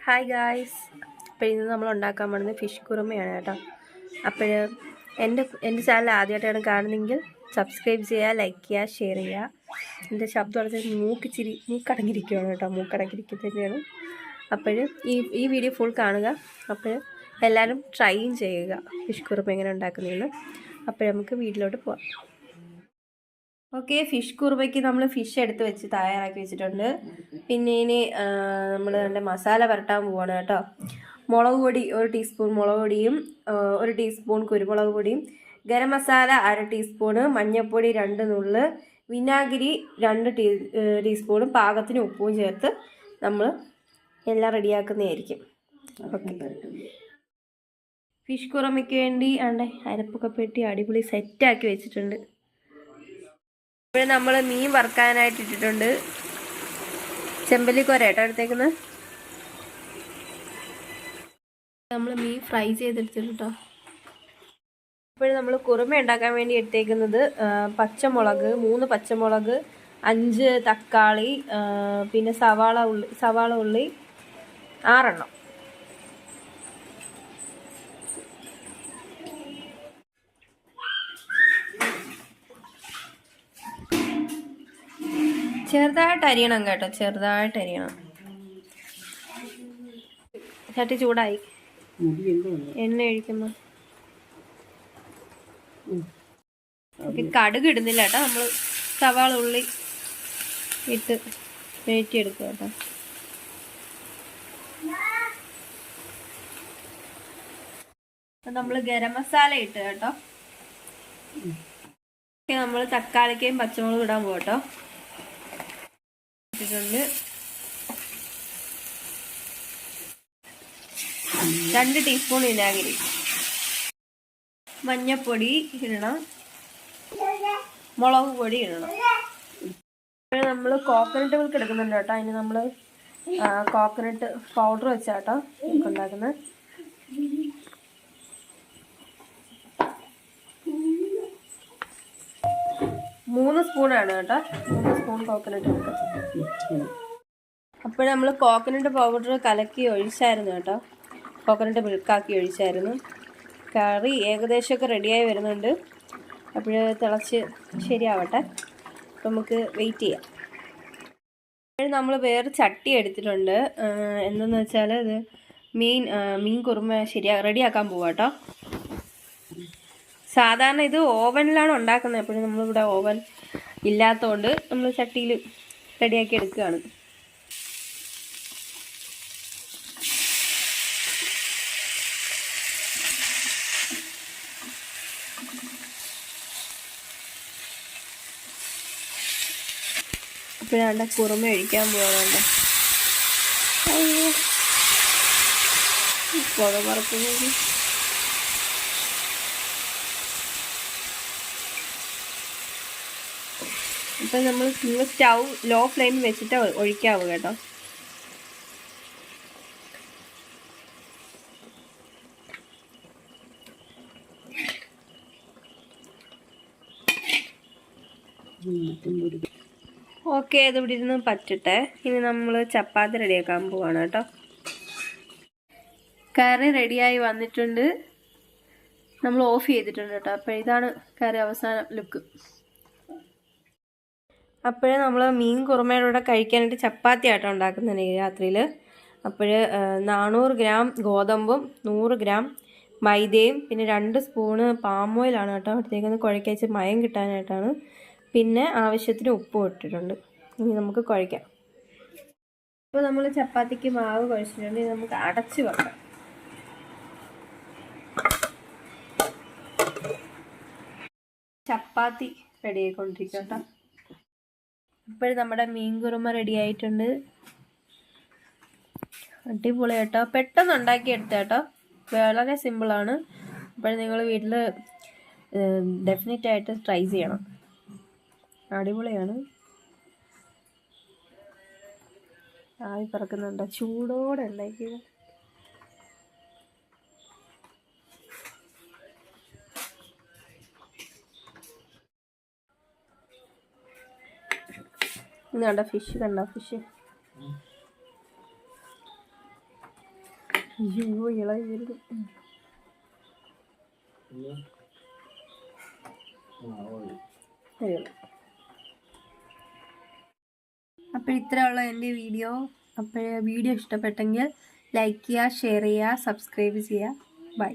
Hi guys. അപ്പോൾ ഇന്ന് നമ്മൾ ഉണ്ടാക്കാൻ പോകുന്നത് ഫിഷ് കുറുമയാണ് കേട്ടോ. അപ്പോൾ എൻ്റെ ചാനൽ ആദ്യമായിട്ടാണ് കാണുന്നതെങ്കിൽ സബ്സ്ക്രൈബ് ചെയ്യുക, ലൈക്ക് ചെയ്യുക, ഷെയർ ചെയ്യുക. എൻ്റെ ശബ്ദം അടച്ച് മൂക്കടങ്ങിയിരിക്കുകയാണ് കേട്ടോ, മൂക്കടങ്ങിയിരിക്കുന്നതാണ്. അപ്പോൾ ഈ വീഡിയോ ഫുൾ കാണുക. അപ്പോൾ എല്ലാവരും ട്രൈയും ചെയ്യുക ഫിഷ് കുറുമ എങ്ങനെ ഉണ്ടാക്കുന്നതെന്ന്. അപ്പോൾ നമുക്ക് വീട്ടിലോട്ട് പോവാം. ഓക്കെ, ഫിഷ് കുറുമയ്ക്ക് നമ്മൾ ഫിഷ് എടുത്ത് വെച്ച് തയ്യാറാക്കി വെച്ചിട്ടുണ്ട്. പിന്നെ ഇനി നമ്മൾ അതിൻ്റെ മസാല പുരട്ടാൻ പോവാണ് കേട്ടോ. മുളക് പൊടി 1 ടീസ്പൂൺ മുളക് പൊടിയും 1 ടീസ്പൂൺ കുരുമുളക് പൊടിയും, ഗരം മസാല 1/2 ടീസ്പൂണ്, മഞ്ഞൾപ്പൊടി 2 നുള്ള്, വിനാഗിരി 2 ടീസ്പൂണും പാകത്തിന് ഉപ്പും ചേർത്ത് നമ്മൾ എല്ലാം റെഡിയാക്കുന്നതായിരിക്കും. ഓക്കെ, ഫിഷ് കുറുമയ്ക്ക് വേണ്ടി അരപ്പൊക്കെ പെട്ടി അടിപൊളി സെറ്റാക്കി വെച്ചിട്ടുണ്ട്. ഇപ്പോൾ നമ്മൾ മീൻ വറുക്കാനായിട്ട് ഇട്ടിട്ടുണ്ട്. ചെമ്പല്ലിക്കോര കേട്ടോ എടുത്തേക്കുന്നത്. നമ്മൾ മീൻ ഫ്രൈ ചെയ്തെടുത്തിട്ടോ. ഇപ്പോൾ നമ്മൾ കുറുമ ഉണ്ടാക്കാൻ വേണ്ടി എടുത്തേക്കുന്നത് പച്ചമുളക് 3 പച്ചമുളക്, 5 തക്കാളി, പിന്നെ സവാള ഉള്ളി 6 എണ്ണം. ചെറുതായിട്ട് അരിയണം കേട്ടോ, ചെറുതായിട്ട് അരിയണം. ചട്ടി ചൂടായി, എണ്ണ ഒഴിക്കുമ്പോൾ കടുക് ഇടുന്നില്ല കേട്ടോ. നമ്മൾ സവാള ഉള്ളി ഇട്ട് വഴറ്റിയെടുക്കുക കേട്ടോ. നമ്മൾ ഗരം മസാല ഇട്ട് കേട്ടോ. നമ്മൾ തക്കാളിക്കയും പച്ചമുളകും ഇടാൻ പോകട്ടോ. ഇട്ടിട്ടുണ്ട് 2 ടീസ്പൂൺ വിനാഗിരി, മഞ്ഞൾപ്പൊടി ഇടണം, മുളക് പൊടി ഇടണം. പിന്നെ നമ്മൾ കോക്കനട്ട് മിൽക്ക് എടുക്കുന്നുണ്ട് കേട്ടോ. അതിന് നമ്മൾ കോക്കനട്ട് പൗഡർ വെച്ചാട്ടോ ഉണ്ടാക്കുന്നത്. 3 സ്പൂണാണ് കേട്ടോ, 3 സ്പൂൺ കോക്കനട്ട് മിൽക്ക്. അപ്പോൾ നമ്മൾ കോക്കനട്ട് പൗഡർ കലക്കി ഒഴിച്ചായിരുന്നു കേട്ടോ, കോക്കനട്ട് മിൽക്കാക്കി ഒഴിച്ചായിരുന്നു. കറി ഏകദേശമൊക്കെ റെഡിയായി വരുന്നുണ്ട്. അപ്പോൾ തിളച്ച് ശരിയാവട്ടെ, അപ്പം നമുക്ക് വെയിറ്റ് ചെയ്യാം. നമ്മൾ വേറെ ചട്ടി എടുത്തിട്ടുണ്ട്. എന്തെന്ന് വെച്ചാൽ ഇത് മീൻ കുറുമ റെഡിയാക്കാൻ പോവാം കേട്ടോ. സാധാരണ ഇത് ഓവനിലാണ് ഉണ്ടാക്കുന്നത്. എപ്പോഴും നമ്മളിവിടെ ഓവൻ ഇല്ലാത്തതുകൊണ്ട് നമ്മൾ ചട്ടിയിൽ റെഡിയാക്കി എടുക്കുകയാണ്. അപ്പോഴാണ്ട് കുറുമ ഒഴിക്കാൻ പോകാറുണ്ട്. പുക പറക്കുന്നത്. അപ്പം നമ്മൾ സ്റ്റൗ ലോ ഫ്ലെയിമിൽ വെച്ചിട്ട് ഒഴിക്കാവൂ കേട്ടോ. ഓക്കെ, ഇത് ഇവിടെ ഇരുന്ന് പറ്റട്ടെ. ഇനി നമ്മൾ ചപ്പാത്തി റെഡിയാക്കാൻ പോവാണ് കേട്ടോ. കറി റെഡിയായി വന്നിട്ടുണ്ട്. നമ്മൾ ഓഫ് ചെയ്തിട്ടുണ്ട് കേട്ടോ. അപ്പോൾ ഇതാണ് കറി അവസാന ലുക്ക്. അപ്പോഴേ നമ്മൾ മീൻ കുറുമയുടെ കൂടെ കഴിക്കാനായിട്ട് ചപ്പാത്തി ആട്ടോ ഉണ്ടാക്കുന്നത് രാത്രിയിൽ. അപ്പോൾ 400 ഗ്രാം ഗോതമ്പും 100 ഗ്രാം മൈദയും പിന്നെ 2 സ്പൂണ് പാം ഓയിലാണ് കേട്ടോ അടുത്തേക്കൊന്ന് കുഴക്കച്ച് മയം കിട്ടാനായിട്ടാണ്. പിന്നെ ആവശ്യത്തിന് ഉപ്പും ഇട്ടിട്ടുണ്ട്. ഇനി നമുക്ക് കുഴക്കാം. അപ്പോൾ നമ്മൾ ചപ്പാത്തിക്ക് മാവ് കുഴച്ചിട്ടുണ്ട്. ഇനി നമുക്ക് അടച്ച് വെക്കാം. ചപ്പാത്തി റെഡി ആയിക്കൊണ്ടിരിക്കും കേട്ടോ. ഇപ്പോഴും നമ്മുടെ മീൻ കുറുമ റെഡി ആയിട്ടുണ്ട്. അടിപൊളി കേട്ടോ, പെട്ടെന്ന് ഉണ്ടാക്കിയെടുത്ത കേട്ടോ, വളരെ സിമ്പിളാണ്. അപ്പോൾ നിങ്ങൾ വീട്ടിൽ ഡെഫിനറ്റായിട്ട് ട്രൈ ചെയ്യണം, അടിപൊളിയാണ്. ആവി പറക്കുന്നുണ്ടോ, ചൂടോടെ ഉണ്ടാക്കിയത്. ഇന്ന് കണ്ടോ ഫിഷ്, കണ്ടോ ഫിഷ്. അയ്യോ ഇളകി വരുന്നു. അപ്പോൾ ഇത്രയുള്ള എൻ്റെ വീഡിയോ. അപ്പോൾ വീഡിയോ ഇഷ്ടപ്പെട്ടെങ്കിൽ ലൈക്ക് ചെയ്യുക, ഷെയർ ചെയ്യുക, സബ്സ്ക്രൈബ് ചെയ്യുക. ബൈ.